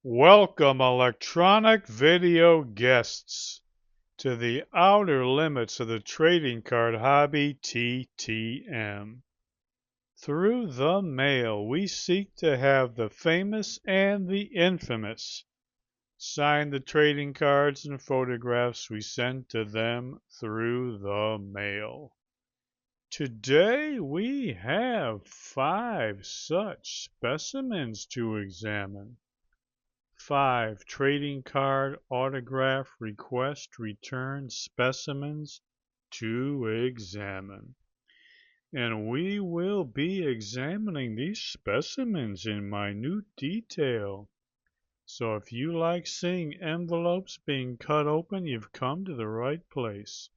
Welcome, electronic video guests, to the outer limits of the trading card hobby TTM. Through the mail, we seek to have the famous and the infamous sign the trading cards and photographs we send to them through the mail. Today we have 5 such specimens to examine. 5 trading card autograph request return specimens to examine. And we will be examining these specimens in minute detail. So if you like seeing envelopes being cut open, you've come to the right place.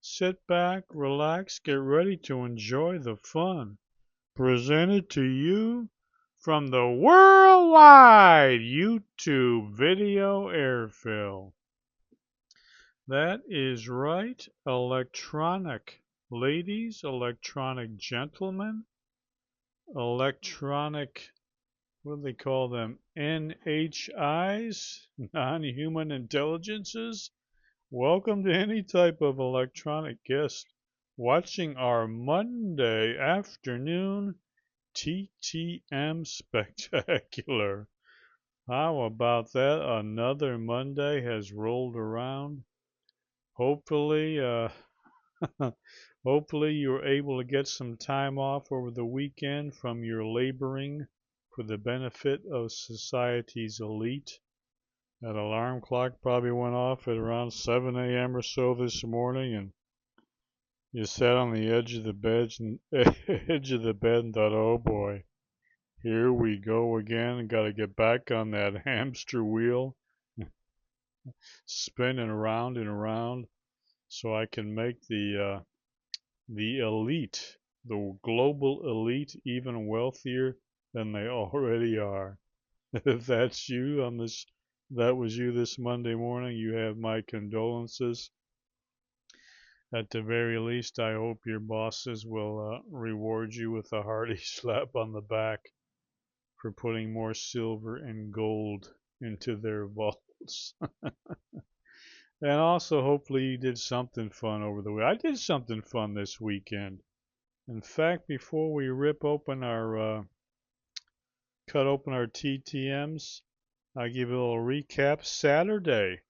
Sit back, relax, get ready to enjoy the fun. Presented to you from the worldwide YouTube video airfill. That is right, electronic ladies, electronic gentlemen, electronic, what do they call them? NHIs, non-human intelligences. Welcome to any type of electronic guest watching our Monday afternoon TTM Spectacular. How about that? Another Monday has rolled around. Hopefully, hopefully you're able to get some time off over the weekend from your laboring for the benefit of society's elite. That alarm clock probably went off at around 7 a.m. or so this morning, and you sat on the edge of the bed and thought, "Oh boy, here we go again. Got to get back on that hamster wheel, spinning around and around, so I can make the elite, the global elite, even wealthier than they already are." If that's you on this, that was you this Monday morning, you have my condolences. At the very least, I hope your bosses will reward you with a hearty slap on the back for putting more silver and gold into their vaults. And also, hopefully, you did something fun over the week. I did something fun this weekend. In fact, before we cut open our TTMs, I'll give you a little recap. Saturday,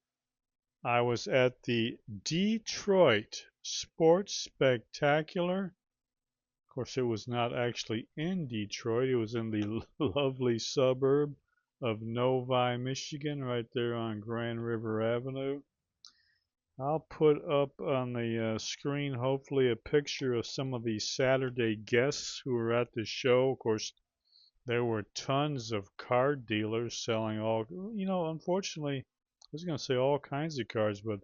I was at the Detroit Sports Spectacular. Of course, it was not actually in Detroit. It was in the lovely suburb of Novi, Michigan, right there on Grand River Avenue. I'll put up on the screen, hopefully, a picture of some of the Saturday guests who were at the show. Of course, there were tons of card dealers selling unfortunately, I was going to say all kinds of cards, but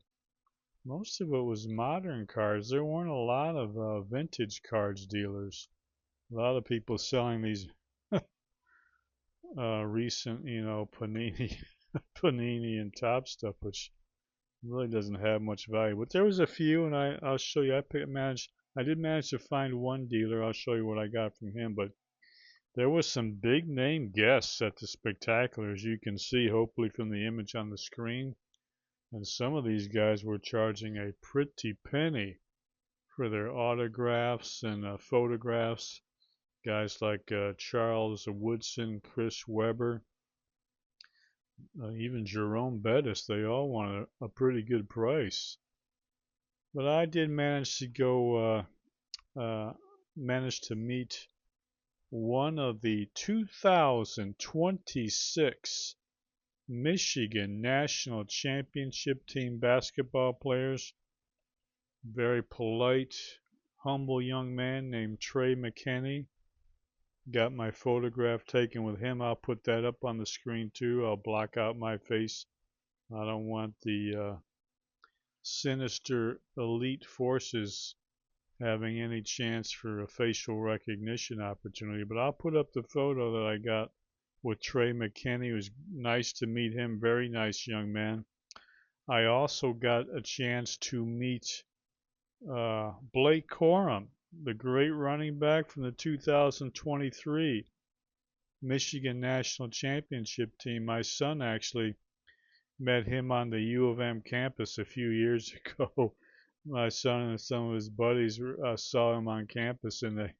most of it was modern cards. There weren't a lot of vintage cards dealers. A lot of people selling these recent, Panini, Panini and Top stuff, which really doesn't have much value. But there was a few, and I'll show you. I did manage to find one dealer. I'll show you what I got from him. But there was some big name guests at the spectacular, as you can see, hopefully from the image on the screen. And some of these guys were charging a pretty penny for their autographs and photographs. Guys like Charles Woodson, Chris Webber, even Jerome Bettis, they all wanted a pretty good price. But I did manage to manage to meet one of the 2026 Michigan National Championship Team basketball players. Very polite, humble young man named Trey McKinney. Got my photograph taken with him. I'll put that up on the screen too. I'll block out my face. I don't want the sinister elite forces having any chance for a facial recognition opportunity. But I'll put up the photo that I got with Trey McKinney. It was nice to meet him. Very nice young man. I also got a chance to meet Blake Corum, the great running back from the 2023 Michigan national championship team. My son actually met him on the U of M campus a few years ago. My son and some of his buddies saw him on campus, and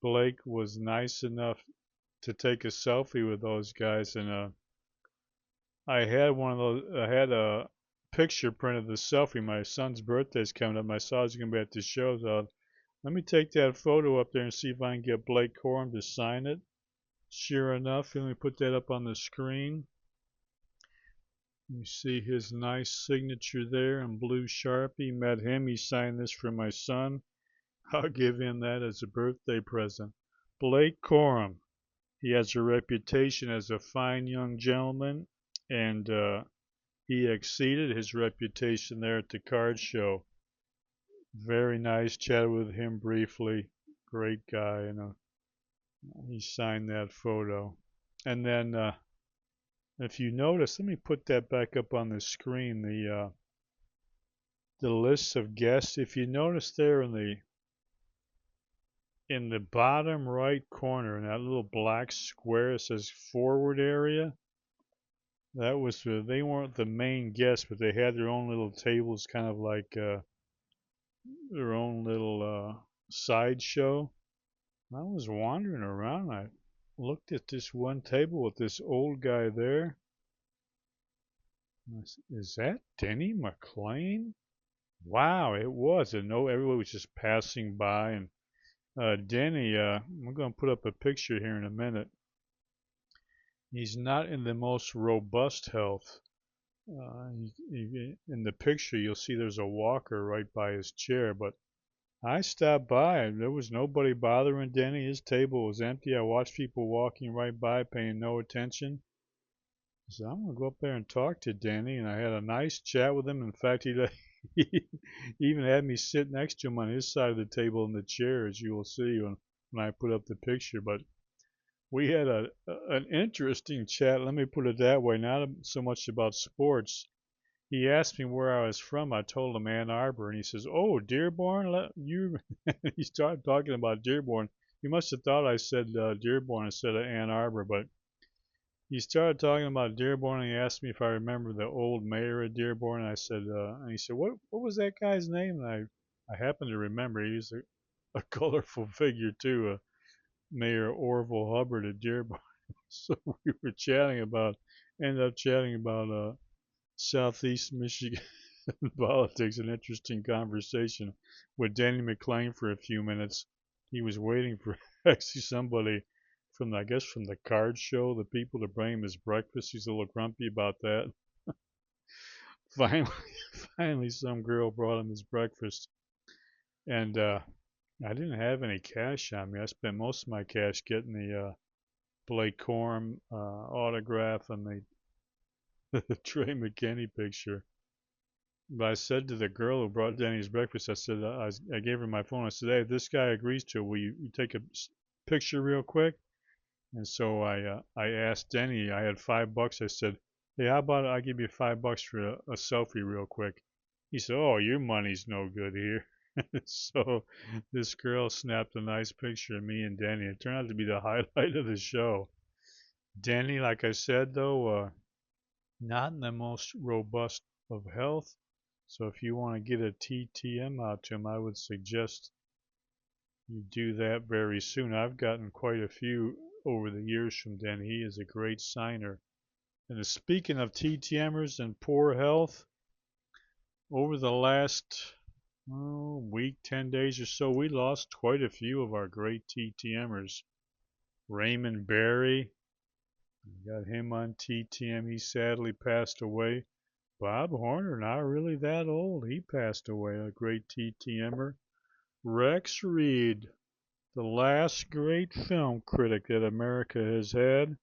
Blake was nice enough to take a selfie with those guys. And I had one of those. I had a picture print of the selfie. My son's birthday's coming up. I saw he was going to be at the show. So let me take that photo up there and see if I can get Blake Corum to sign it. Sure enough, let me put that up on the screen. You see his nice signature there in blue Sharpie. Met him. He signed this for my son. I'll give him that as a birthday present. Blake Corum. He has a reputation as a fine young gentleman, and he exceeded his reputation there at the card show. Very nice. Chatted with him briefly. Great guy, he signed that photo. And then, if you notice, let me put that back up on the screen. The list of guests. If you notice there in the bottom right corner, in that little black square, it says forward area. That was they weren't the main guests, but they had their own little tables, kind of like their own little sideshow. I was wandering around. I looked at this one table with this old guy there. Is that Denny McClain? Wow, it was. And no, everybody was just passing by. And Denny, I'm going to put up a picture here in a minute. He's not in the most robust health. In the picture, you'll see there's a walker right by his chair, but I stopped by and there was nobody bothering Denny. His table was empty. I watched people walking right by, paying no attention. So I'm gonna go up there and talk to Denny, and I had a nice chat with him. In fact, he even had me sit next to him on his side of the table in the chair, as you will see when I put up the picture. But we had an interesting chat. Let me put it that way. Not so much about sports. He asked me where I was from. I told him Ann Arbor, and he says, "Oh, Dearborn, you." He started talking about Dearborn. He must have thought I said Dearborn instead of Ann Arbor, but he started talking about Dearborn, and he asked me if I remember the old mayor of Dearborn. And I said, and he said, "What was that guy's name?" And I happened to remember. He was a colorful figure too, Mayor Orville Hubbard of Dearborn. So we were ended up chatting about Southeast Michigan politics. An interesting conversation with Danny McClain for a few minutes. He was waiting for actually somebody from I guess from the card show, the people to bring him his breakfast. He's a little grumpy about that. Finally, finally, some girl brought him his breakfast, and I didn't have any cash on me. I spent most of my cash getting the Blake Corum autograph and the Trey McKinney picture. But I said to the girl who brought Danny's breakfast, I said, I gave her my phone. I said, "Hey, if this guy agrees to it, will you take a picture real quick?" And so I asked Denny. I had $5. I said, "Hey, how about I give you $5 for a selfie real quick?" He said, "Oh, your money's no good here." So this girl snapped a nice picture of me and Denny. It turned out to be the highlight of the show. Denny, like I said, though, not in the most robust of health. So if you want to get a TTM out to him, I would suggest you do that very soon. I've gotten quite a few over the years from Den. He is a great signer. And speaking of TTMers and poor health, over the last week, 10 days or so, we lost quite a few of our great TTMers. Raymond Berry, got him on TTM. He sadly passed away. Bob Horner, not really that old. He passed away, a great TTMer. Rex Reed, the last great film critic that America has had.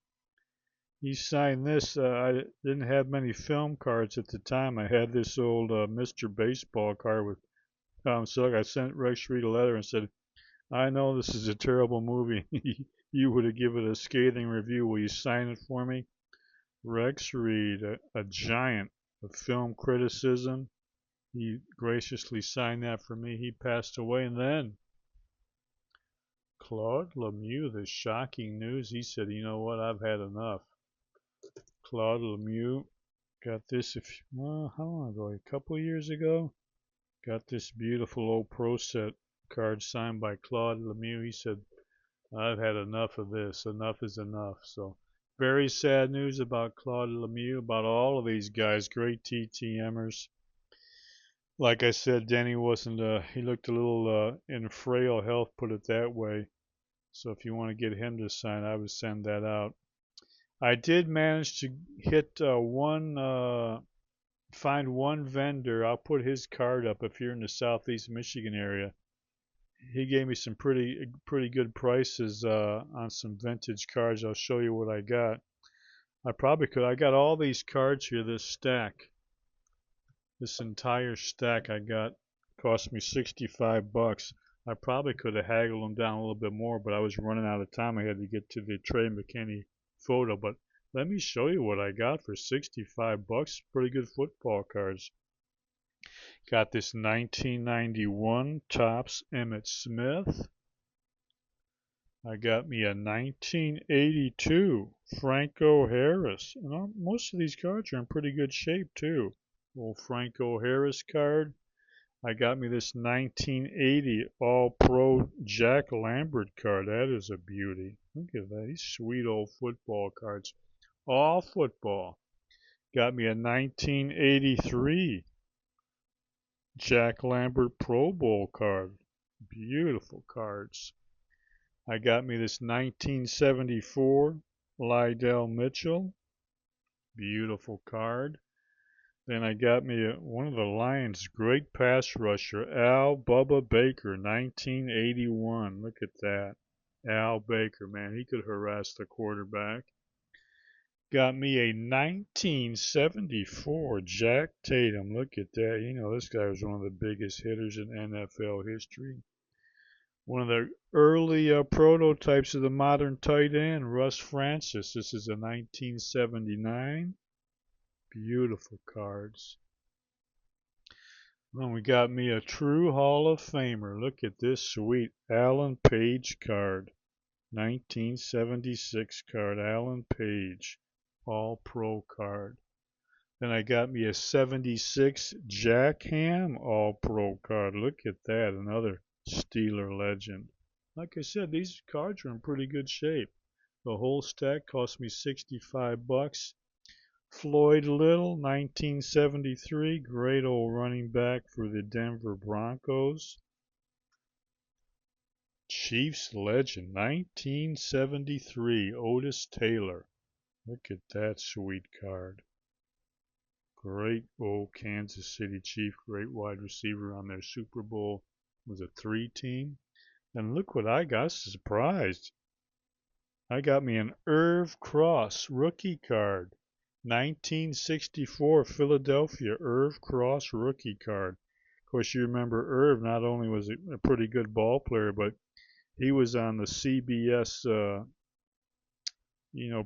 He signed this. I didn't have many film cards at the time. I had this old Mr. Baseball card with Tom Selleck. I sent Rex Reed a letter and said, "I know this is a terrible movie. You would have given it a scathing review. Will you sign it for me?" Rex Reed, a giant of film criticism. He graciously signed that for me. He passed away, and then Claude Lemieux, the shocking news. He said, you know what, I've had enough. Claude Lemieux got this, how long ago? A couple years ago? Got this beautiful old Pro Set card signed by Claude Lemieux. He said, I've had enough of this. Enough is enough. So, very sad news about Claude Lemieux, about all of these guys, great TTMers. Like I said, Denny wasn't, he looked a little in frail health, put it that way. So if you want to get him to sign, I would send that out. I did manage to hit find one vendor. I'll put his card up if you're in the Southeast Michigan area. He gave me some pretty good prices on some vintage cards. I'll show you what I got. I probably could. I got all these cards here. This stack, this entire stack I got, cost me 65 bucks. I probably could have haggled them down a little bit more, but I was running out of time. I had to get to the Trey McKinney photo. But let me show you what I got for 65 bucks. Pretty good football cards. Got this 1991 Topps Emmitt Smith. I got me a 1982 Franco Harris. And most of these cards are in pretty good shape too. Old Franco Harris card. I got me this 1980 All-Pro Jack Lambert card. That is a beauty. Look at that. These sweet old football cards. All football. Got me a 1983 Jack Lambert Pro Bowl card. Beautiful cards. I got me this 1974 Lydell Mitchell. Beautiful card. Then I got me one of the Lions' great pass rusher, Al Bubba Baker, 1981. Look at that. Al Baker, man, he could harass the quarterback. Got me a 1974 Jack Tatum. Look at that. You know, this guy was one of the biggest hitters in NFL history. One of the early prototypes of the modern tight end, Russ Francis. This is a 1979. Beautiful cards. Well, we got me a true Hall of Famer. Look at this sweet Alan Page card. 1976 card, Alan Page. All Pro card. Then I got me a 76 Jack Ham All Pro card. Look at that, another Steeler legend. Like I said, these cards are in pretty good shape. The whole stack cost me 65 bucks. Floyd Little, 1973, great old running back for the Denver Broncos. Chiefs legend, 1973, Otis Taylor. Look at that sweet card. Great old Kansas City Chief, great wide receiver on their Super Bowl. Was a 3 team. And look what I got, surprised. I got me an Irv Cross rookie card. 1964 Philadelphia Irv Cross rookie card. Of course, you remember Irv not only was a pretty good ball player, but he was on the CBS,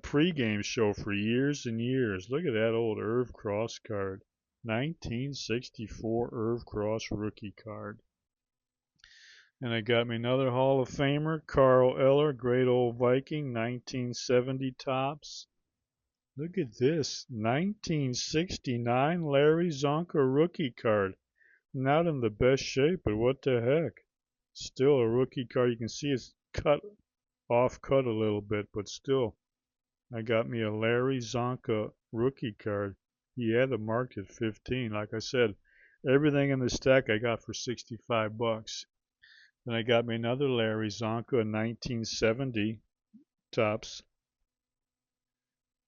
pregame show for years and years. Look at that old Irv Cross card. 1964 Irv Cross rookie card. And I got me another Hall of Famer, Carl Eller, great old Viking, 1970 Topps. Look at this, 1969 Larry Zonka rookie card. Not in the best shape, but what the heck. Still a rookie card. You can see it's cut a little bit, but still. I got me a Larry Zonka rookie card. He had it marked at 15. Like I said, everything in the stack I got for 65 bucks. Then I got me another Larry Zonka, a 1970 Topps.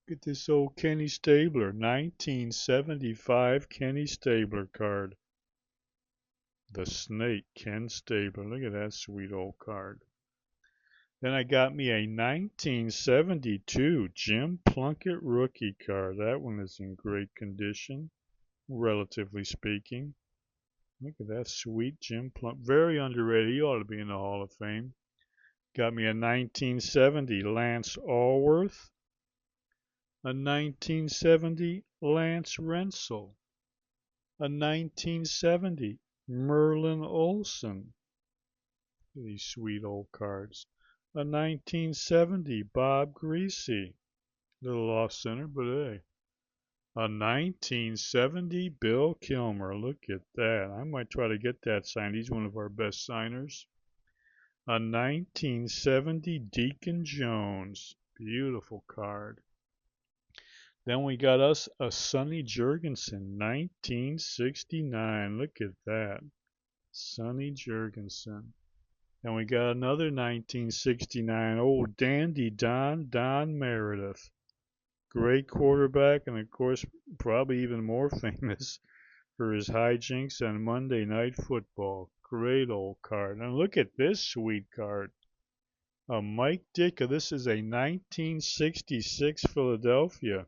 Look at this old Kenny Stabler, 1975 Kenny Stabler card. The Snake, Ken Stabler. Look at that sweet old card. Then I got me a 1972 Jim Plunkett rookie card. That one is in great condition, relatively speaking. Look at that sweet Jim Plunkett. Very underrated. He ought to be in the Hall of Fame. Got me a 1970 Lance Allworth. A 1970 Lance Rensel. A 1970 Merlin Olsen. These sweet old cards. A 1970 Bob Greasy. Little off center, but hey. A 1970 Bill Kilmer. Look at that. I might try to get that signed. He's one of our best signers. A 1970 Deacon Jones. Beautiful card. Then we got us a Sonny Jurgensen, 1969. Look at that. Sonny Jurgensen. And we got another 1969 old dandy Don Meredith. Great quarterback, and of course, probably even more famous for his hijinks on Monday Night Football. Great old card. And look at this sweet card. A Mike Ditka. This is a 1966 Philadelphia.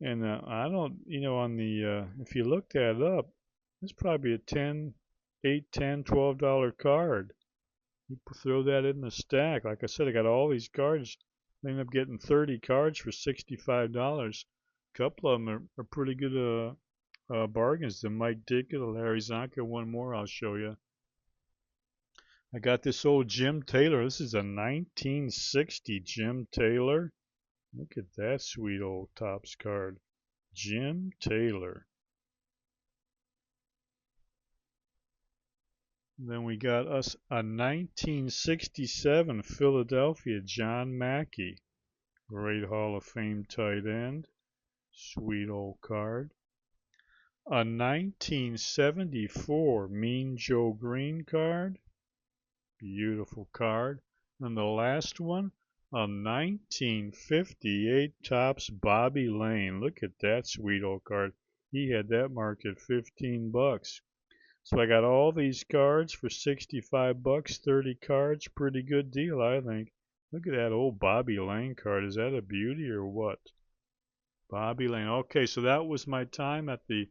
And I don't, on the, if you look that up, it's probably a $12 card. You throw that in the stack. Like I said, I got all these cards. I ended up getting 30 cards for $65. A couple of them are pretty good bargains. The Mike Ditka, the Larry Zonka, one more I'll show you. I got this old Jim Taylor. This is a 1960 Jim Taylor. Look at that sweet old Topps card. Jim Taylor. Then we got us a 1967 Philadelphia John Mackey. Great Hall of Fame tight end. Sweet old card. A 1974 Mean Joe Green card. Beautiful card. And the last one, a 1958 Topps Bobby Lane. Look at that sweet old card. He had that marked at $15. So I got all these cards for $65, 30 cards. Pretty good deal, I think. Look at that old Bobby Lane card. Is that a beauty or what? Bobby Lane. Okay, so that was my time at the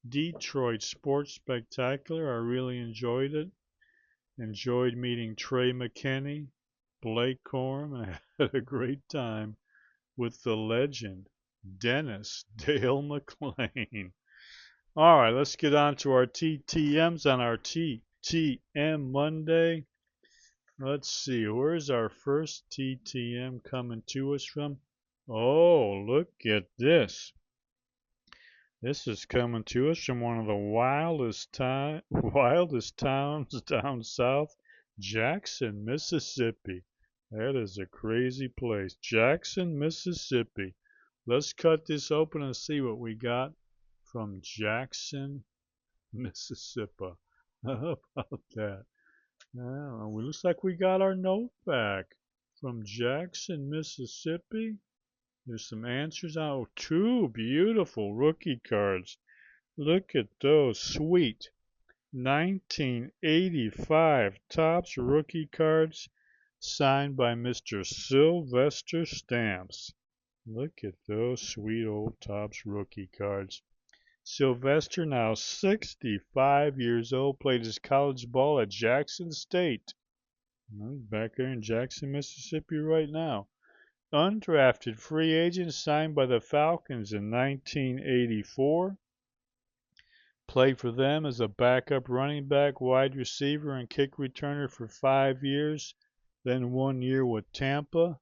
Detroit Sports Spectacular. I really enjoyed it. Enjoyed meeting Trey McKinney, Blake Corum, and I had a great time with the legend, Dennis Dale McClain. All right, let's get on to our TTMs on our TTM Monday. Let's see, where's our first TTM coming to us from? Oh, look at this. This is coming to us from one of the wildest towns down south, Jackson, Mississippi. That is a crazy place. Jackson, Mississippi. Let's cut this open and see what we got from Jackson, Mississippi. How about that? Well, it looks like we got our note back from Jackson, Mississippi. There's some answers. Oh, two beautiful rookie cards. Look at those. Sweet. 1985 Topps rookie cards signed by Mr. Sylvester Stamps. Look at those sweet old Topps rookie cards. Sylvester, now 65 years old, played his college ball at Jackson State. Back there in Jackson, Mississippi right now. Undrafted free agent signed by the Falcons in 1984. Played for them as a backup running back, wide receiver, and kick returner for 5 years. Then 1 year with Tampa.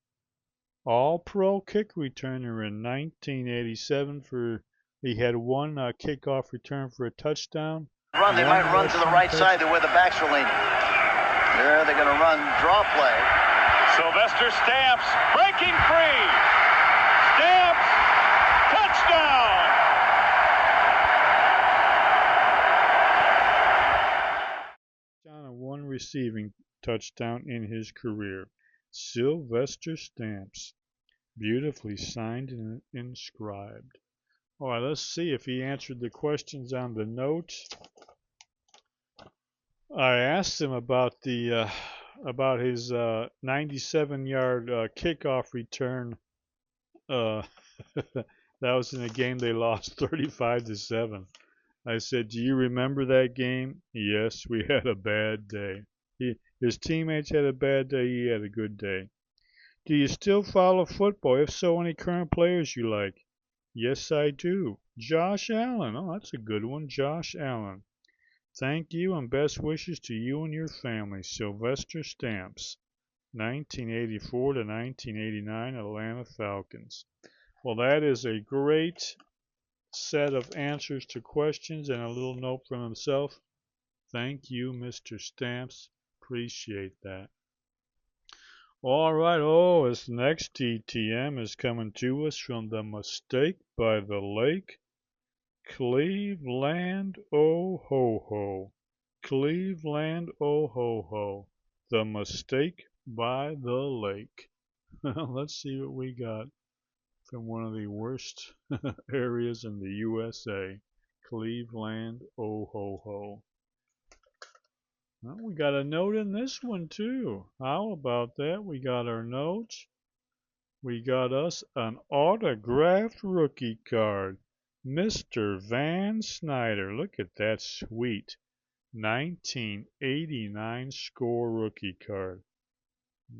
All-Pro kick returner in 1987 for he had one kickoff return for a touchdown. They might run to the right side to where the backs are leaning. There they're going to run draw play. Sylvester Stamps breaking free. Stamps, touchdown. One receiving touchdown in his career. Sylvester Stamps. Beautifully signed and inscribed. All right, let's see if he answered the questions on the notes. I asked him about the about his 97-yard kickoff return. That was in a game they lost 35-7. I said, "Do you remember that game?" "Yes, we had a bad day." His teammates had a bad day. He had a good day. "Do you still follow football? If so, any current players you like?" "Yes, I do." "Josh Allen." "Oh, that's a good one. Josh Allen." "Thank you and best wishes to you and your family. Sylvester Stamps." 1984 to 1989 Atlanta Falcons. Well, that is a great set of answers to questions and a little note from himself. Thank you, Mr. Stamps. Appreciate that. All right. Oh, this next TTM is coming to us from the Mistake by the Lake. Cleveland, oh ho ho. Cleveland, oh ho ho. The Mistake by the Lake. Let's see what we got from one of the worst areas in the USA. Cleveland, oh ho ho. Well, we got a note in this one too. How about that? We got our notes. We got us an autographed rookie card. Mr. Van Snyder. Look at that sweet 1989 score rookie card.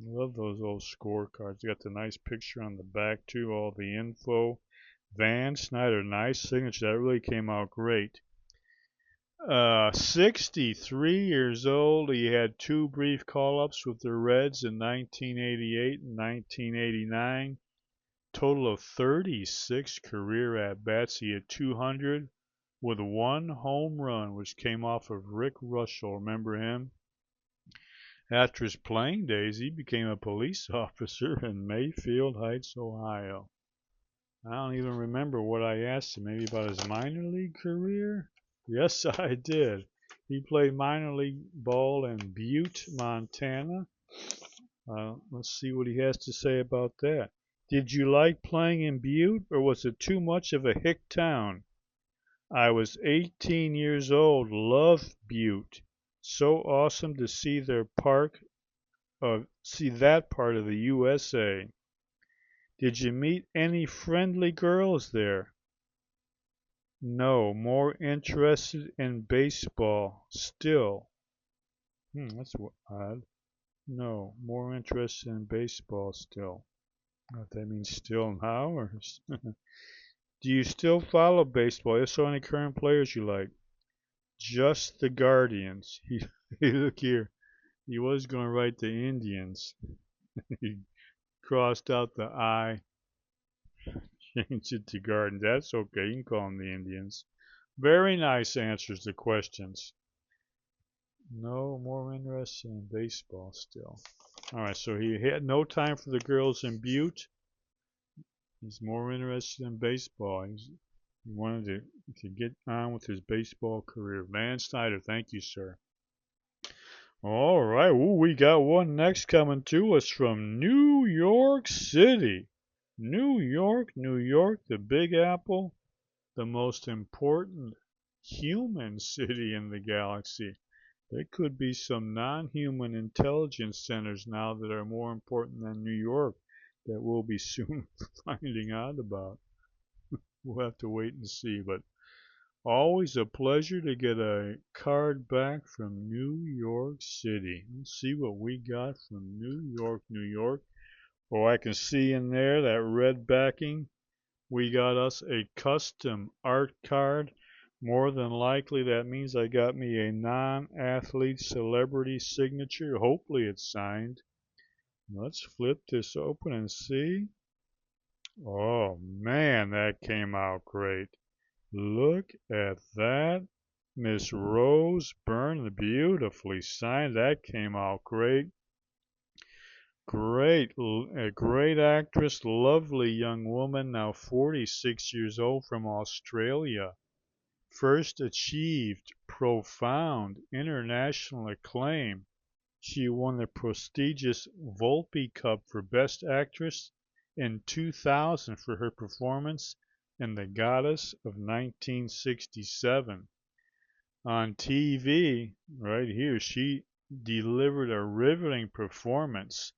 Love those old scorecards. Got the nice picture on the back too, all the info. Van Snyder, nice signature. That really came out great. 63 years old. He had two brief call-ups with the Reds in 1988 and 1989. Total of 36 career at-bats. He had 200 with one home run, which came off of Rick Russell. Remember him? After his playing days, he became a police officer in Mayfield Heights, Ohio. I don't even remember what I asked him. Maybe about his minor league career? Yes, I did. He played minor league ball in Butte, Montana. Let's see what he has to say about that. Did you like playing in Butte, or was it too much of a hick town? I was 18 years old. Loved Butte. So awesome to see their see that part of the USA. Did you meet any friendly girls there? No, more interested in baseball still. That's odd. No, more interested in baseball still. What that means still now, or do you still follow baseball? If so, any current players you like? Just the Guardians. Look here. He was going to write the Indians. He crossed out the I, changed it to Guardians. That's okay. You can call them the Indians. Very nice answers to questions. No, more interested in baseball still. All right, so he had no time for the girls in Butte. He's more interested in baseball. He wanted to get on with his baseball career. Van Snyder, thank you, sir. All right, we got one next coming to us from New York City. New York, the Big Apple, the most important human city in the galaxy. There could be some non-human intelligence centers now that are more important than New York that we'll be soon finding out about. We'll have to wait and see, but always a pleasure to get a card back from New York City. Let's see what we got from New York, New York. Oh, I can see in there that red backing. We got us a custom art card. More than likely, that means I got me a non-athlete celebrity signature. Hopefully it's signed. Let's flip this open and see. Oh, man, that came out great. Look at that. Miss Rose Byrne, beautifully signed. That came out great. Great, a great actress, lovely young woman, now 46 years old, from Australia. First achieved profound international acclaim. She won the prestigious Volpe Cup for Best Actress in 2000 for her performance in The Goddess of 1967. On TV, right here, she delivered a riveting performance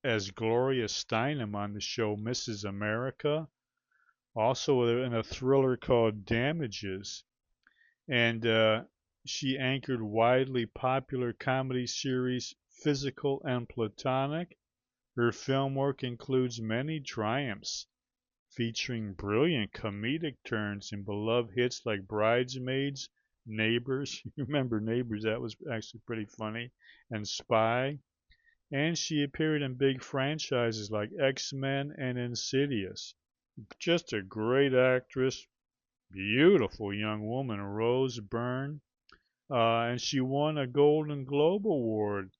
as Gloria Steinem on the show Mrs. America, also in a thriller called Damages. And she anchored widely popular comedy series Physical and Platonic. Her film work includes many triumphs, featuring brilliant comedic turns in beloved hits like Bridesmaids, Neighbors. You remember Neighbors? That was actually pretty funny. And Spy. and she appeared in big franchises like X-Men and Insidious. Just a great actress, beautiful young woman, Rose Byrne, and she won a Golden Globe Award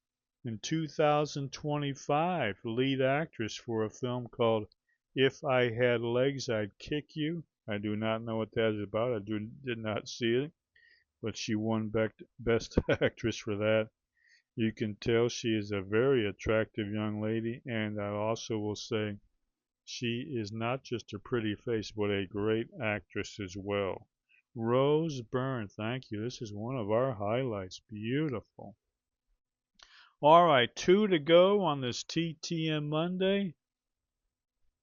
in 2025, lead actress for a film called If I Had Legs, I'd Kick You. I do not know what that is about. Did not see it, but she won Best Actress for that. You can tell she is a very attractive young lady, and I also will say she is not just a pretty face, but a great actress as well. Rose Byrne, thank you. This is one of our highlights. Beautiful. All right, 2 to go on this TTM Monday.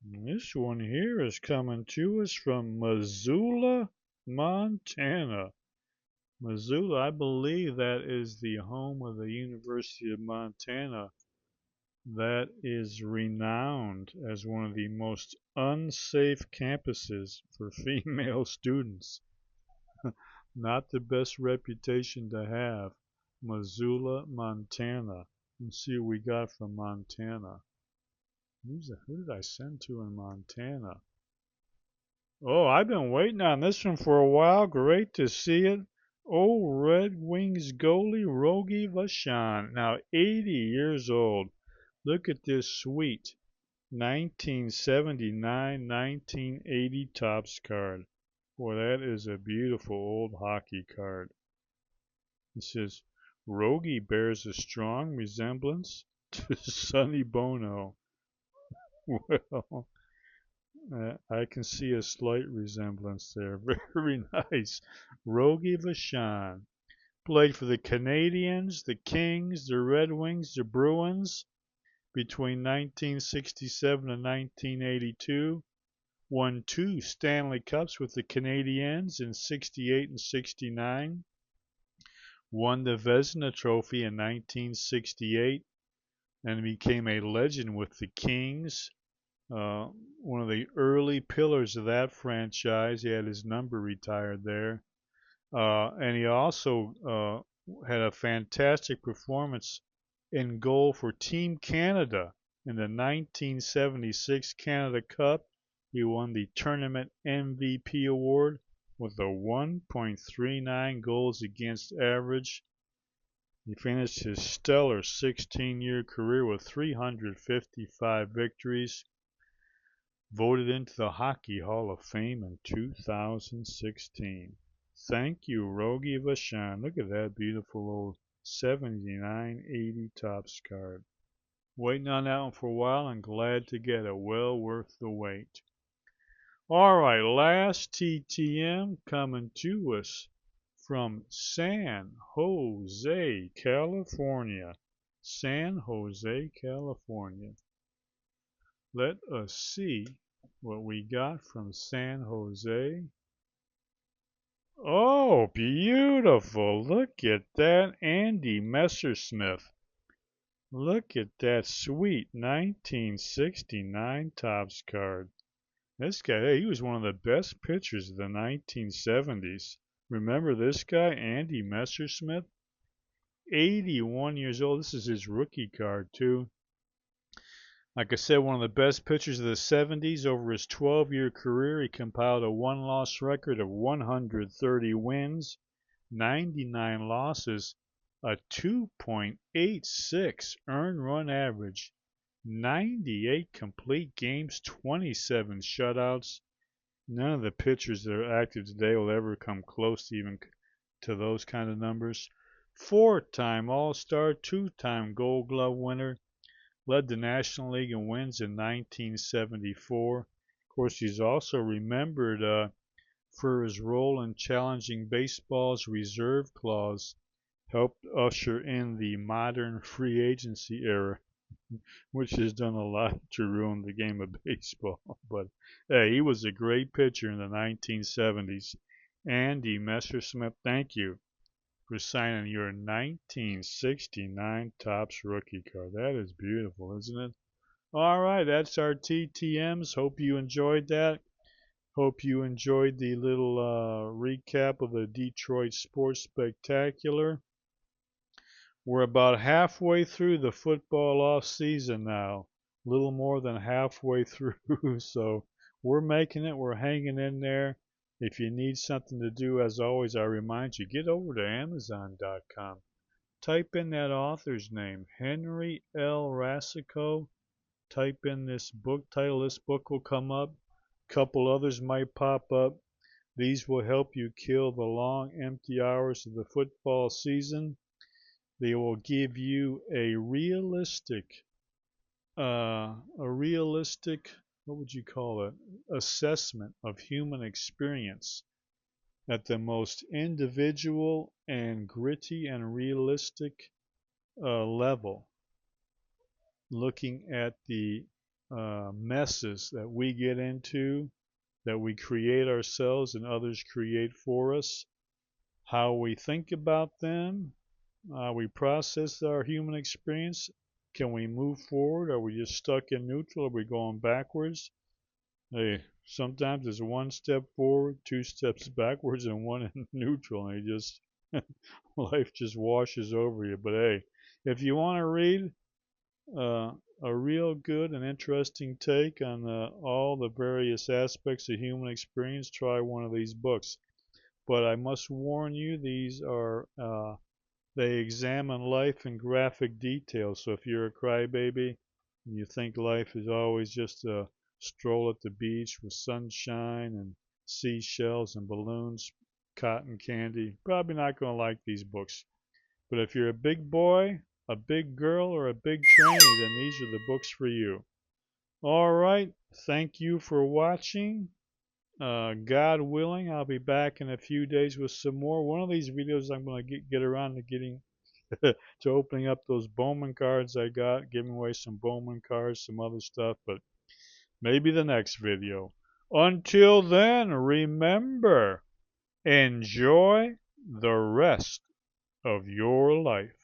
This one here is coming to us from Missoula, Montana. Missoula, I believe that is the home of the University of Montana, that is renowned as one of the most unsafe campuses for female students. Not the best reputation to have. Missoula, Montana. Let's see what we got from Montana. Who did I send to in Montana? Oh, I've been waiting on this one for a while. Great to see it. Oh, Red Wings goalie Rogie Vachon, now 80 years old. Look at this sweet 1979-1980 Topps card. Boy, that is a beautiful old hockey card. It says, Rogie bears a strong resemblance to Sonny Bono. Well, I can see a slight resemblance there. Very nice. Rogie Vachon played for the Canadiens, the Kings, the Red Wings, the Bruins between 1967 and 1982. Won 2 Stanley Cups with the Canadiens in 68 and 69. Won the Vezina Trophy in 1968 and became a legend with the Kings. One of the early pillars of that franchise. He had his number retired there. And he also had a fantastic performance in goal for Team Canada in the 1976 Canada Cup. He won the tournament MVP award with a 1.39 goals against average. He finished his stellar 16-year career with 355 victories. Voted into the Hockey Hall of Fame in 2016. Thank you, Rogie Vachon. Look at that beautiful old 79-80 Topps card. Waiting on that one for a while and glad to get it. Well worth the wait. All right, last TTM coming to us from San Jose, California. San Jose, California. Let us see what we got from San Jose. Oh, beautiful. Look at that Andy Messersmith. Look at that sweet 1969 Topps card. This guy, he was one of the best pitchers of the 1970s. Remember this guy, Andy Messersmith? 81 years old. This is his rookie card, too. Like I said, one of the best pitchers of the 70s. Over his 12-year career, he compiled a one-loss record of 130 wins, 99 losses, a 2.86 earned run average, 98 complete games, 27 shutouts. None of the pitchers that are active today will ever come close to even to those kind of numbers. 4-time All-Star, 2-time Gold Glove winner. Led the National League in wins in 1974. Of course, he's also remembered for his role in challenging baseball's reserve clause, helped usher in the modern free agency era, which has done a lot to ruin the game of baseball. But hey, he was a great pitcher in the 1970s. Andy Messersmith, thank you for signing your 1969 Topps rookie card. That is beautiful, isn't it? All right, that's our TTMs. Hope you enjoyed that. Hope you enjoyed the little recap of the Detroit Sports Spectacular. We're about halfway through the football off season now, a little more than halfway through. So we're making it. We're hanging in there. If you need something to do, as always, I remind you, get over to Amazon.com. Type in that author's name, Henry L. Rasico. Type in this book title. This book will come up. A couple others might pop up. These will help you kill the long, empty hours of the football season. They will give you a realistic, what would you call it, assessment of human experience at the most individual and gritty and realistic level, looking at the messes that we get into, that we create ourselves and others create for us, how we think about them, we process our human experience. Can we move forward? Are we just stuck in neutral? Are we going backwards? Hey, sometimes it's one step forward, two steps backwards, and one in neutral, and you just life just washes over you. But hey, if you want to read a real good and interesting take on all the various aspects of human experience, try one of these books. But I must warn you, these are they examine life in graphic detail. So if you're a crybaby and you think life is always just a stroll at the beach with sunshine and seashells and balloons, cotton candy, probably not going to like these books. But if you're a big boy, a big girl, or a big tranny, then these are the books for you. All right. Thank you for watching. God willing, I'll be back in a few days with some more. One of these videos I'm going to get around to getting to opening up those Bowman cards I got, giving away some Bowman cards, some other stuff, but maybe the next video. Until then, remember, enjoy the rest of your life.